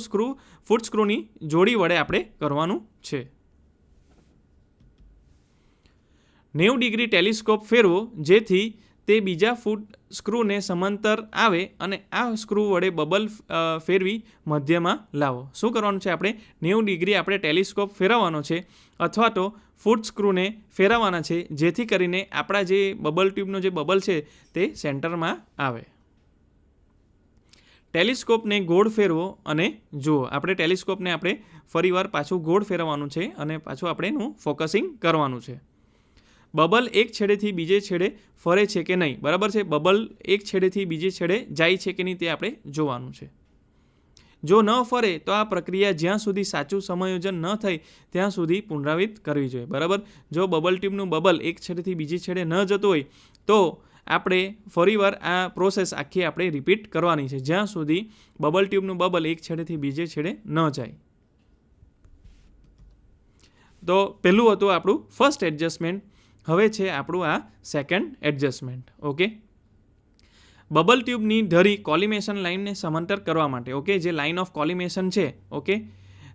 ફૂટ સ્ક્રૂની જોડી વડે આપણે કરવાનું છે. 90 ડિગ્રી ટેલિસ્કોપ ફેરવો જેથી તે બીજા ફૂટ સ્ક્રૂને સમાંતર આવે અને આ સ્ક્રૂ વડે બબલ ફેરવી મધ્યમાં લાવો. શું કરવાનું છે, આપણે 90 ડિગ્રી આપણે ટેલિસ્કોપ ફેરવવાનો છે અથવા તો ફૂટ સ્ક્રૂને ફેરવવાના છે જેથી કરીને આપણા જે બબલ ટ્યુબનો જે બબલ છે તે સેન્ટરમાં આવે. ટેલિસ્કોપને ગોળ ફેરવો અને જુઓ. આપણે ટેલિસ્કોપને આપણે ફરીવાર પાછું ગોળ ફેરવવાનું છે અને પાછું આપણે એનું ફોકસિંગ કરવાનું છે. બબલ એક છેડેથી બીજે છેડે ફરે છે કે નહીં, બરાબર છે. બબલ એક છેડેથી બીજે છેડે જાય છે કે નહીં તે આપણે જોવાનું છે. જો ન ફરે તો આ પ્રક્રિયા જ્યાં સુધી સાચું સમાયોજન ન થાય ત્યાં સુધી પુનરાવર્તિત કરવી જોઈએ, બરાબર. જો બબલ ટ્યુબનું બબલ એક છેડેથી બીજી છેડે ન જતું હોય તો આપણે ફરીવાર આ પ્રોસેસ આખી આપણે રિપીટ કરવાની છે જ્યાં સુધી બબલ ટ્યુબનું બબલ એક છેડેથી બીજે છેડે ન જાય. તો પહેલું હતું આપણું ફર્સ્ટ એડજસ્ટમેન્ટ. હવે છે આપણું આ સેકન્ડ એડજસ્ટમેન્ટ. ઓકે, બબલ ટ્યુબની ધરી કોલિમેશન લાઇનને સમાંતર કરવા માટે, ઓકે, જે લાઇન ઓફ કોલિમેશન છે, ઓકે,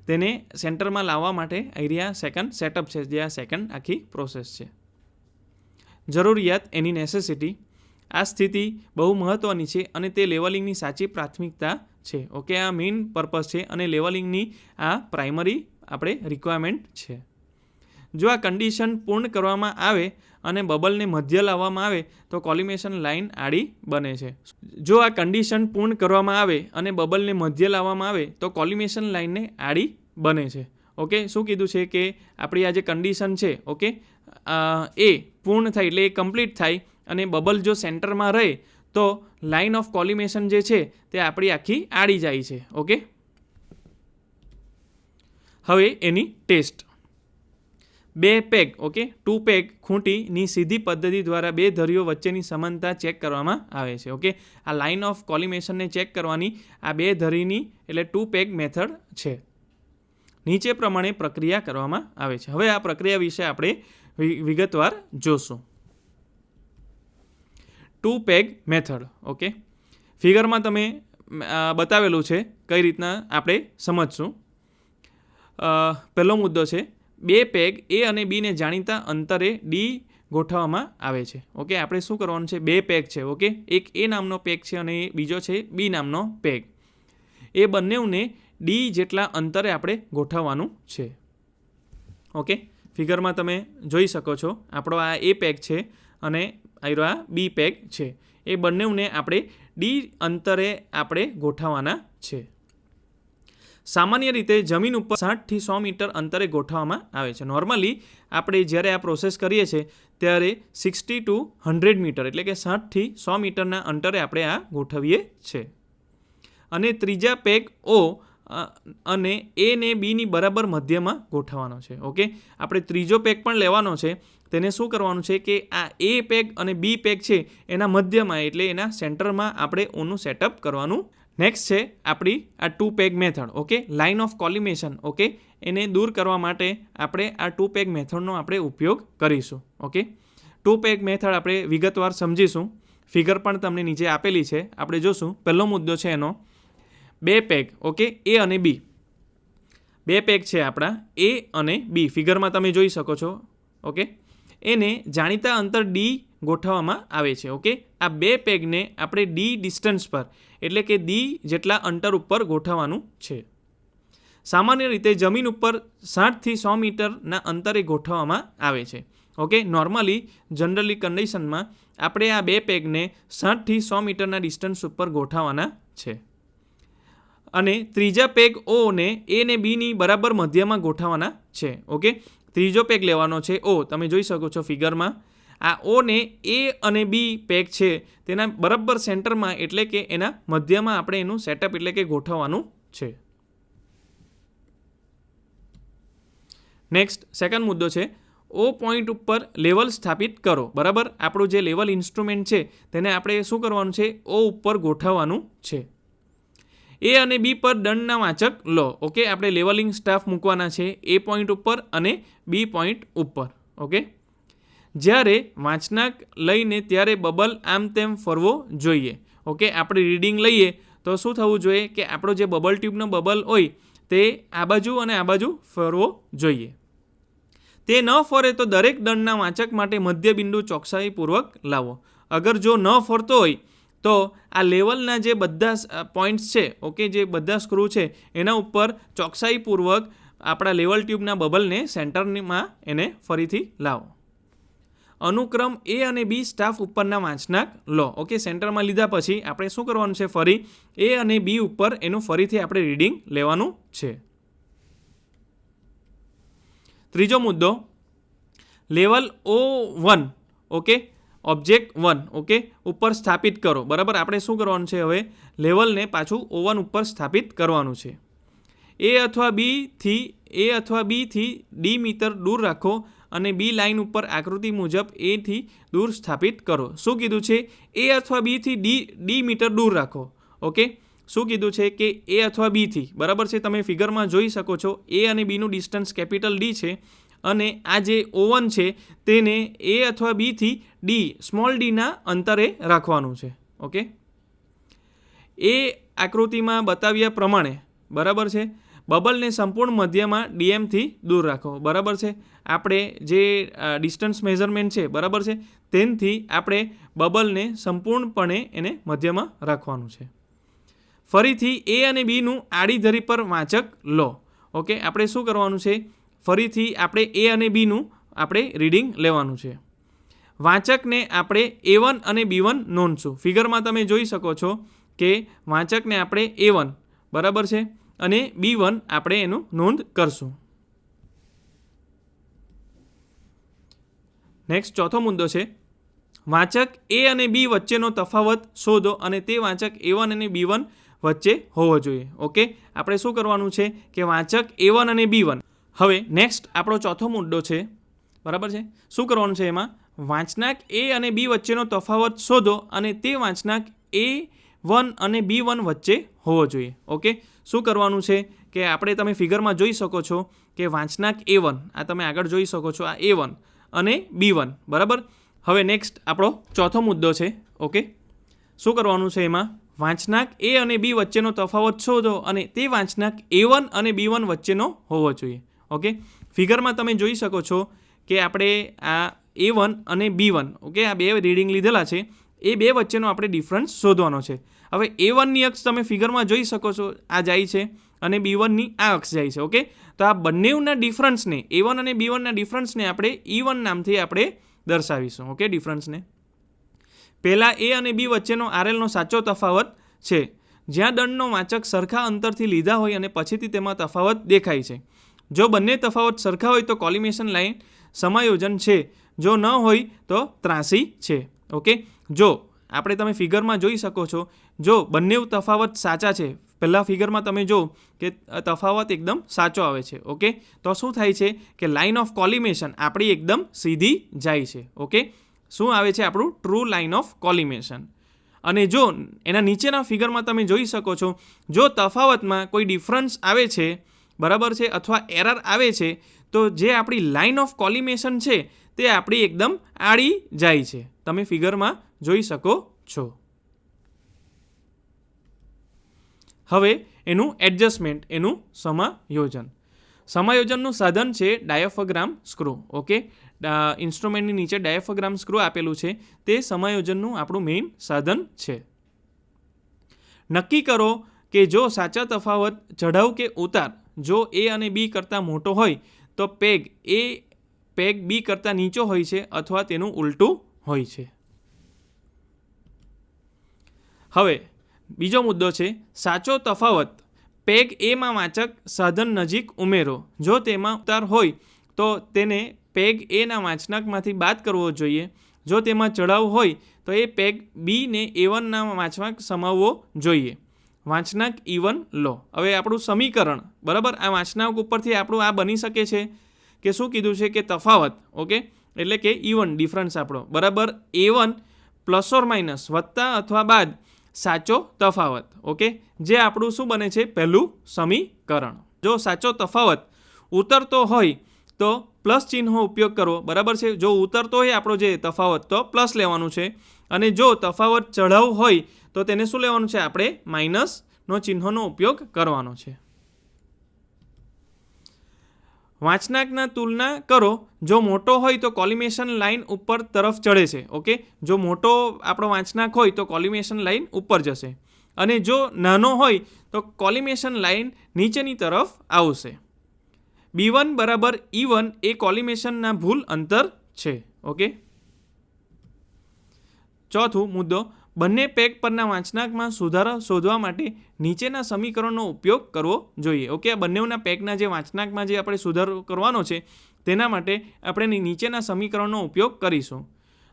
તેને સેન્ટરમાં લાવવા માટે અહીંયા સેકન્ડ સેટઅપ છે, જે આ સેકન્ડ આખી પ્રોસેસ છે. જરૂરિયાત એની નેસેસિટી. આ સ્થિતિ બહુ મહત્ત્વની છે અને તે લેવલિંગની સાચી પ્રાથમિકતા છે. ઓકે, આ મેઇન પર્પઝ છે અને લેવલિંગની આ પ્રાઇમરી આપણે રિક્વાયરમેન્ટ છે. જો આ કન્ડિશન પૂર્ણ કરવામાં આવે અને બબલને મધ્ય લાવવામાં આવે તો કોલિમેશન લાઇન આડી બને છે. જો આ કન્ડિશન પૂર્ણ કરવામાં આવે અને બબલને મધ્ય લાવવામાં આવે તો કોલિમેશન લાઇનને આડી બને છે. ઓકે, શું કીધું છે કે આપણી આ જે કન્ડિશન છે, ઓકે, એ પૂર્ણ થાય એટલે એ કમ્પ્લીટ થાય અને બબલ જો સેન્ટરમાં રહે તો લાઇન ઓફ કોલિમેશન જે છે તે આપણી આખી આડી જાય છે. ઓકે, હવે એની ટેસ્ટ. 2 પેગ, ઓકે, 2 પેગ ખૂંટીની સીધી પદ્ધતિ દ્વારા 2 ધરીઓ વચ્ચેની સમાનતા ચેક કરવામાં આવે છે. ઓકે, આ લાઇન ઓફ કોલિમેશનને ચેક કરવાની આ 2 ધરીની એટલે 2 પેગ મેથડ છે. નીચે પ્રમાણે પ્રક્રિયા કરવામાં આવે છે. હવે આ પ્રક્રિયા વિશે આપણે વિગતવાર જોશું. 2 પેગ મેથડ. ઓકે, ફિગરમાં તમે બતાવેલું છે કઈ રીતના આપણે સમજશું. પહેલો મુદ્દો છે 2 પેગ એ અને બીને જાણીતા અંતરે ડી ગોઠવવામાં આવે છે. ઓકે, આપણે શું કરવાનું છે, 2 પેગ છે. ઓકે, એક એ નામનો પેગ છે અને બીજો છે બી નામનો પેગ. એ બંનેને ડી જેટલા અંતરે આપણે ગોઠવવાનું છે. ઓકે, ફિગરમાં તમે જોઈ શકો છો આપણો આ એ પેગ છે અને આ બી પેગ છે. એ બંનેને આપણે ડી અંતરે આપણે ગોઠવવાના છે. સામાન્ય રીતે જમીન ઉપર 60 થી 100 મીટર અંતરે ગોઠવવામાં આવે છે. નોર્મલી આપણે જ્યારે આ પ્રોસેસ કરીએ છીએ ત્યારે 60 to 100 મીટર એટલે કે 60 થી 100 મીટરના અંતરે આપણે આ ગોઠવીએ છીએ. અને ત્રીજા પેગ ઓ અને એ ને બીની બરાબર મધ્યમાં ગોઠવવાનો છે. ઓકે, આપણે ત્રીજો પેગ પણ લેવાનો છે. તેને શું કરવાનું છે કે આ એ પેગ અને બી પેગ છે એના મધ્યમાં એટલે એના સેન્ટરમાં આપણે ઓનું સેટઅપ કરવાનું. નેક્સ્ટ છે આપણી આ 2 peg method. Okay, line of collimation. Okay, એને દૂર કરવા માટે આપણે આ 2 પેગ મેથડનો આપણે ઉપયોગ કરીશું. ઓકે, 2 પેગ મેથડ આપણે વિગતવાર સમજીશું. ફિગર પણ તમને નીચે આપેલી છે, આપણે જોશું. પહેલો મુદ્દો છે એનો 2 પેગ. ઓકે, એ અને બી. 2 પેગ છે આપણા એ અને બી. ફિગરમાં તમે જોઈ શકો છો. ઓકે, એને જાણીતા અંતર ડી ગોઠવવામાં આવે છે. ઓકે, આ 2 પેગને આપણે ડી ડિસ્ટન્સ પર એટલે કે ડી જેટલા અંતર ઉપર ગોઠવવાનું છે. સામાન્ય રીતે જમીન ઉપર 60 થી 100 મીટરના અંતરે ગોઠવવામાં આવે છે. ઓકે, નોર્મલી જનરલી કન્ડિશનમાં આપણે આ 2 પેગને 60 થી 100 મીટરના ડિસ્ટન્સ ઉપર ગોઠવવાના છે. અને ત્રીજા પેગ ઓને એ ને બીની બરાબર મધ્યમાં ગોઠવવાના છે. ઓકે, ત્રીજો પેગ લેવાનો છે ઓ. તમે જોઈ શકો છો ફિગરમાં આ ઓને એ અને બી પેગ છે તેના બરાબર સેન્ટરમાં એટલે કે એના મધ્યમાં આપણે એનું સેટઅપ એટલે કે ગોઠવવાનું છે. નેક્સ્ટ સેકન્ડ મુદ્દો છે ઓ પોઈન્ટ ઉપર લેવલ સ્થાપિત કરો. બરાબર, આપણું જે લેવલ ઇન્સ્ટ્રુમેન્ટ છે તેને આપણે શું કરવાનું છે, ઓ ઉપર ગોઠવવાનું છે. એ અને બી પર દંડના વાચક લો. ઓકે, આપણે લેવલિંગ સ્ટાફ મૂકવાના છે એ પોઈન્ટ ઉપર અને બી પોઈન્ટ ઉપર. ઓકે, જ્યારે વાંચનાક લઈને ત્યારે બબલ આમ તેમ ફરવો જોઈએ. ઓકે, આપણે રીડિંગ લઈએ તો શું થવું જોઈએ કે આપણો જે બબલ ટ્યુબનો બબલ હોય તે આ બાજુ અને આ બાજુ ફરવો જોઈએ. તે ન ફરે તો દરેક દંડના વાચક માટે મધ્ય બિંદુ ચોકસાઈપૂર્વક લાવો. અગર જો ન ફરતો હોય તો આ લેવલના જે બધા પોઈન્ટ્સ છે, ઓકે, જે બધા સ્ક્રૂ છે એના ઉપર ચોકસાઈપૂર્વક આપણા લેવલ ટ્યુબના બબલને સેન્ટરમાં એને ફરીથી લાવો. અનુક્રમ એ અને બી સ્ટાફ ઉપરના વાંચનાક લો. ઓકે, સેન્ટરમાં લીધા પછી આપણે શું કરવાનું છે, ફરી એ અને બી ઉપર એનું ફરીથી આપણે રીડિંગ લેવાનું છે. ત્રીજો મુદ્દો level O1. Okay, object 1. Okay, ઉપર સ્થાપિત કરો. બરાબર, આપણે શું કરવાનું છે, હવે લેવલને પાછું O1 ઉપર સ્થાપિત કરવાનું છે. એ અથવા બી થી ડી મીટર દૂર રાખો અને બી લાઇન ઉપર આકૃતિ મુજબ એથી દૂર સ્થાપિત કરો. શું કીધું છે? એ અથવા બીથી ડી મીટર દૂર રાખો. ઓકે, શું કીધું છે કે એ અથવા બીથી, બરાબર છે. તમે ફિગરમાં જોઈ શકો છો એ અને બીનું ડિસ્ટન્સ કેપિટલ ડી છે અને આ જે O1 છે તેને એ અથવા બીથી ડી સ્મોલ ડીના અંતરે રાખવાનું છે. ઓકે, એ આકૃતિમાં બતાવ્યા પ્રમાણે, બરાબર છે, બબલને સંપૂર્ણ મધ્યમાં ડીએમથી દૂર રાખો. બરાબર છે, આપણે જે ડિસ્ટન્સ મેઝરમેન્ટ છે, બરાબર છે, તેનાથી આપણે બબલને સંપૂર્ણપણે એને મધ્યમાં રાખવાનું છે. ફરીથી એ અને બીનું આડી ધરી પર વાંચક લો. ઓકે, આપણે શું કરવાનું છે? ફરીથી આપણે એ અને બીનું આપણે રીડિંગ લેવાનું છે. વાંચકને આપણે A1 અને B1 નોંધશું. ફિગરમાં તમે જોઈ શકો છો કે વાંચકને આપણે A1, બરાબર છે, અને B1 આપણે એનું નોંધ કરશું. નેક્સ્ટ ચોથો મુદ્દો છે વાંચક A અને B વચ્ચેનો તફાવત શોધો અને તે વાંચક A1 અને B1 વચ્ચે હોવો જોઈએ. ઓકે, આપણે શું કરવાનું છે કે વાંચક A1 અને B1. હવે નેક્સ્ટ આપણો ચોથો મુદ્દો છે, બરાબર છે. શું કરવાનું છે એમાં? વાંચનાક A અને B વચ્ચેનો તફાવત શોધો અને તે વાંચનાક A1 અને B1 વચ્ચે હોવો જોઈએ. ઓકે, શું કરવાનું છે કે આપણે તમે ફિગરમાં જોઈ શકો છો કે વાંચનાક A1, આ તમે આગળ જોઈ શકો છો, આ A1 અને B1, બરાબર. હવે નેક્સ્ટ આપણો ચોથો મુદ્દો છે. ઓકે, શું કરવાનું છે એમાં? વાંચનાક A અને B વચ્ચેનો તફાવત શોધો અને તે વાંચનાક A1 અને B1 વચ્ચેનો હોવો જોઈએ. ઓકે, ફિગરમાં તમે જોઈ શકો છો કે આપણે આ A1 અને B1, ઓકે, આ બે રીડિંગ લીધેલા છે. એ બે વચ્ચેનો આપણે ડિફરન્સ શોધવાનો છે. હવે A1ની અક્ષ તમે ફિગરમાં જોઈ શકો છો, આ જાય છે, અને B1ની આ અક્ષ જાય છે. ઓકે, તો આ બંનેના ડિફરન્સને, A1 અને B1ના ડિફરન્સને આપણે E1 નામથી આપણે દર્શાવીશું. ઓકે, ડિફરન્સને પહેલાં A અને B વચ્ચેનો RLનો સાચો તફાવત છે જ્યાં દંડનો વાંચક સરખા અંતરથી લીધા હોય અને પછીથી તેમાં તફાવત દેખાય છે. જો બંને તફાવત સરખા હોય તો કોલિમેશન લાઇન સમાયોજન છે, જો ન હોય તો ત્રાસી છે. ઓકે, જો આપણે તમે ફિગરમાં જોઈ શકો છો, જો બંને તફાવત સાચા છે, પહેલાં ફિગરમાં તમે જો કે તફાવત એકદમ સાચો આવે છે. ઓકે, તો શું થાય છે કે લાઇન ઓફ કોલિમેશન આપણી એકદમ સીધી જાય છે. ઓકે, શું આવે છે? આપણું ટ્રુ લાઇન ઓફ કોલિમેશન. અને જો એના નીચેના ફિગરમાં તમે જોઈ શકો છો, જો તફાવતમાં કોઈ ડિફરન્સ આવે છે, બરાબર છે, અથવા એરર આવે છે, તો જે આપણી લાઇન ઓફ કોલિમેશન છે તે આપણી એકદમ આડી જાય છે. તમે ફિગરમાં જોઈ શકો છો. હવે એનું એડજસ્ટમેન્ટ, એનું સમાયોજનનું સાધન છે ડાયાફ્રામ સ્ક્રૂ. ઓકે, ઇન્સ્ટ્રુમેન્ટની નીચે ડાયાફ્રામ સ્ક્રૂ આપેલું છે, તે સમાયોજનનું આપણું મેઇન સાધન છે. નક્કી કરો કે જો સાચા તફાવત ચઢાવ કે ઉતાર જો A અને B કરતાં મોટો હોય તો પેગ A પેગ B કરતાં નીચો હોય છે અથવા તેનું ઉલટું હોય છે. હવે બીજો મુદ્દો છે સાચો તફાવત. પેગ Aમાં વાંચક સાધન નજીક ઉમેરો. જો તેમાં ઉતાર હોય તો તેને પેગ Aના વાંચનાકમાંથી બાદ કરવો જોઈએ. જો તેમાં ચઢાવ હોય તો એ પેગ Bને A1ના વાંચનાક સમાવવો જોઈએ. વાંચનાક E1 લો. હવે આપણું સમીકરણ, બરાબર, આ વાંચનાક ઉપરથી આપણું આ બની શકે છે કે શું કીધું છે કે તફાવત, ઓકે, એટલે કે E1 ડિફરન્સ આપણો બરાબર A1 પ્લસ ઓર માઇનસ વત્તા અથવા બાદ સાચો તફાવત. ઓકે, જે આપણું શું બને છે? પહેલું સમીકરણ. જો સાચો તફાવત ઉતરતો હોય તો પ્લસ ચિહ્નનો ઉપયોગ કરવો, બરાબર છે. જો ઉતરતો હોય આપણો જે તફાવત તો પ્લસ લેવાનું છે, અને જો તફાવત ચઢાવ હોય તો તેને શું લેવાનું છે? આપણે માઇનસનો ચિહ્નનો ઉપયોગ કરવાનો છે. વાંચનાકના તુલના કરો. જો મોટો હોય તો કોલિમેશન લાઇન ઉપર તરફ ચડે છે. ઓકે, જો મોટો આપણો વાંચનાક હોય તો કોલિમેશન લાઇન ઉપર જશે, અને જો નાનો હોય તો કોલિમેશન લાઇન નીચેની તરફ આવશે. B1 બરાબર E1 એ કોલિમેશનના ભૂલ અંતર છે. ઓકે, ચોથું મુદ્દો, બંને પેગ પરના વાંચનાકમાં સુધારો શોધવા માટે નીચેના સમીકરણનો ઉપયોગ કરવો જોઈએ. ઓકે, આ બંનેના પેગના જે વાંચનાકમાં જે આપણે સુધારો કરવાનો છે તેના માટે આપણે નીચેના સમીકરણનો ઉપયોગ કરીશું.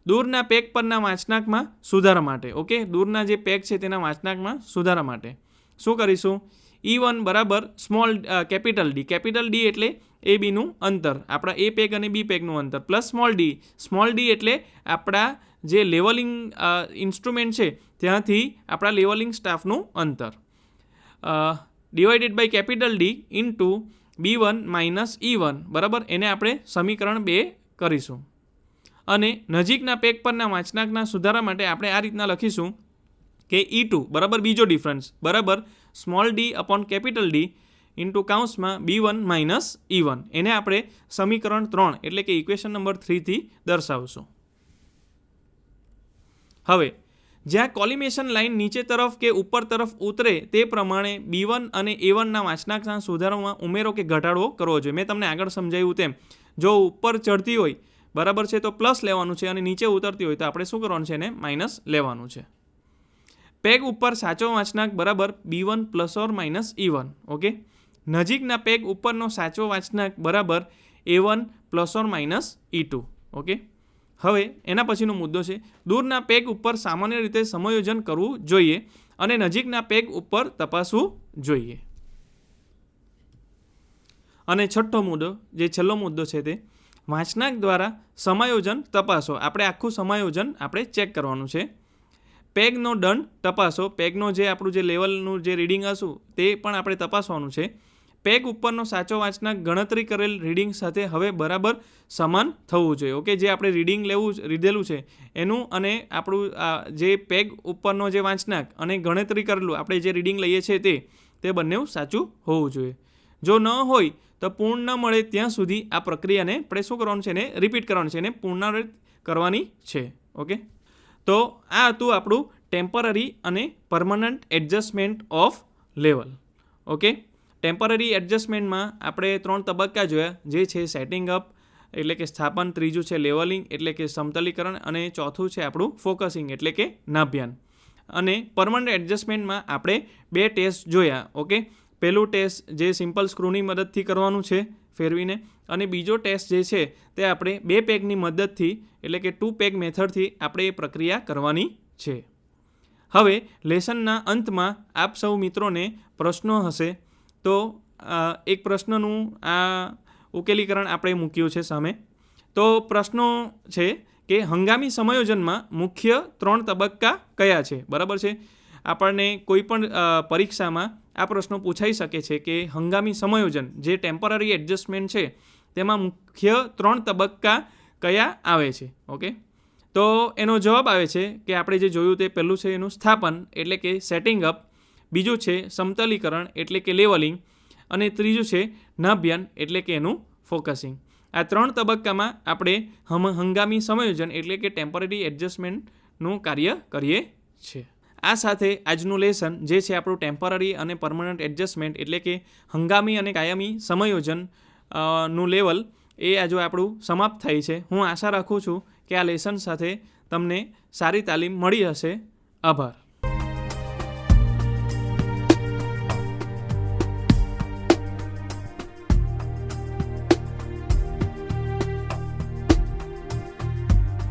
દૂરના પેગ પરના વાંચનાકમાં સુધારા માટે, ઓકે, દૂરના જે પેગ છે તેના વાંચનાકમાં સુધારા માટે શું કરીશું? E1 બરાબર સ્મોલ કેપિટલ D એટલે એ બીનું અંતર, આપણા એ પેગ અને બી પેગનું અંતર, પ્લસ સ્મોલ ડી એટલે આપણા જે લેવલિંગ ઇન્સ્ટ્રુમેન્ટ છે ત્યાંથી આપણા લેવલિંગ સ્ટાફનું અંતર, divided by capital D into B1 minus E1, બરાબર. એને આપણે સમીકરણ 2 કરીશું. અને નજીકના પેગ પરના વાંચનાકના સુધારા માટે આપણે આ રીતના લખીશું કે E2 બરાબર બીજો ડિફરન્સ બરાબર small d upon capital D into કાઉન્સમાં B1 માઇનસ E1. એને આપણે સમીકરણ 3 એટલે કે ઇક્વેશન નંબર 3 થી દર્શાવશું. હવે જ્યાં કોલિમેશન લાઇન નીચે તરફ કે ઉપર તરફ ઉતરે તે પ્રમાણે B1 અને A1ના વાંચનાકના સુધારામાં ઉમેરો કે ઘટાડો કરવો જોઈએ. મેં તમને આગળ સમજાવ્યું તેમ જો ઉપર ચડતી હોય બરાબર છે તો પ્લસ લેવાનું છે અને નીચે ઉતરતી હોય તો આપણે શું કરવાનું છે, એને માઇનસ લેવાનું છે. પેગ ઉપર સાચો વાંચનાક બરાબર B1 plus or minus E1. Okay. નજીકના પેગ ઉપરનો સાચો વાંચનાક બરાબર A1 plus or minus E2. Okay. હવે એના પછીનો મુદ્દો છે દૂરના પેગ ઉપર સામાન્ય રીતે સમાયોજન કરવું જોઈએ અને નજીકના પેગ ઉપર તપાસવું જોઈએ. અને છઠ્ઠો મુદ્દો, જે છેલ્લો મુદ્દો છે તે વાંચનાક દ્વારા સમાયોજન તપાસો. આપણે આખું સમાયોજન આપણે ચેક કરવાનું છે. પેગનો દંડ તપાસો, પેગનો જે આપણું જે લેવલનું જે રીડિંગ હશું તે પણ આપણે તપાસવાનું છે. પેગ ઉપરનો સાચો વાંચનાક ગણતરી કરેલ રીડિંગ સાથે હવે બરાબર સમાન થવું જોઈએ. ઓકે. જે આપણે રીડિંગ લીધેલું છે એનું અને આપણું જે પેગ ઉપરનો જે વાંચનાક અને ગણતરી કરેલું આપણે જે રીડિંગ લઈએ છીએ તે બંને સાચું હોવું જોઈએ. જો ન હોય તો પૂર્ણ ન મળે ત્યાં સુધી આ પ્રક્રિયાને આપણે શું કરવાનું છે, એને રિપીટ કરવાનું છે, એને પુનરાવૃત્ત કરવાની છે. ઓકે. તો આ હતું આપણું ટેમ્પરરી અને permanent adjustment of level. Okay. Temporary એડજસ્ટમેન્ટમાં આપણે 3 તબક્કા જોયા, જે છે સેટિંગ અપ એટલે કે સ્થાપન, ત્રીજું છે લેવલિંગ એટલે કે સમતલીકરણ અને ચોથું છે આપણું ફોકસિંગ એટલે કે નાભ્યાન. અને પરમનન્ટ એડજસ્ટમેન્ટમાં આપણે 2 ટેસ્ટ જોયા. ઓકે. પહેલું ટેસ્ટ જે સિમ્પલ સ્ક્રૂની મદદથી કરવાનું છે ફેરવીને, અને બીજો ટેસ્ટ જે છે તે આપણે 2 પેગની મદદથી એટલે કે 2 પેગ મેથડથી આપણે એ પ્રક્રિયા કરવાની છે. હવે લેસનના અંતમાં આપ સૌ મિત્રોને પ્રશ્નો હશે તો એક પ્રશ્નનું આ ઉકેલીકરણ આપણે મૂક્યું છે સામે. તો પ્રશ્નો છે કે હંગામી સમાયોજનમાં મુખ્ય 3 તબક્કા કયા છે, બરાબર છે. આપણને કોઈ પણ પરીક્ષામાં આ પ્રશ્નો પૂછાઈ શકે છે કે હંગામી સમાયોજન જે ટેમ્પરરી એડજસ્ટમેન્ટ છે તેમાં મુખ્ય 3 તબક્કા કયા આવે છે. ઓકે. તો એનો જવાબ આવે છે કે આપણે જે જોયું તે પહેલું છે એનું સ્થાપન એટલે કે સેટિંગ અપ, બીજું છે સમતલીકરણ એટલે કે લેવલિંગ, અને ત્રીજું છે નાભ્યાન એટલે કે એનું ફોકસિંગ. આ 3 તબક્કામાં આપણે હંગામી સમાયોજન એટલે કે ટેમ્પરરી એડજસ્ટમેન્ટનું કાર્ય કરીએ છીએ. આ સાથે આજનું લેસન જે છે આપણું ટેમ્પરરી અને પરમનન્ટ એડજસ્ટમેન્ટ એટલે કે હંગામી અને કાયમી સમાયોજન નું લેવલ એ આજે આપણું સમાપ્ત થાય છે. હું આશા રાખું છું કે આ લેસન સાથે તમને સારી તાલીમ મળી હશે. આભાર.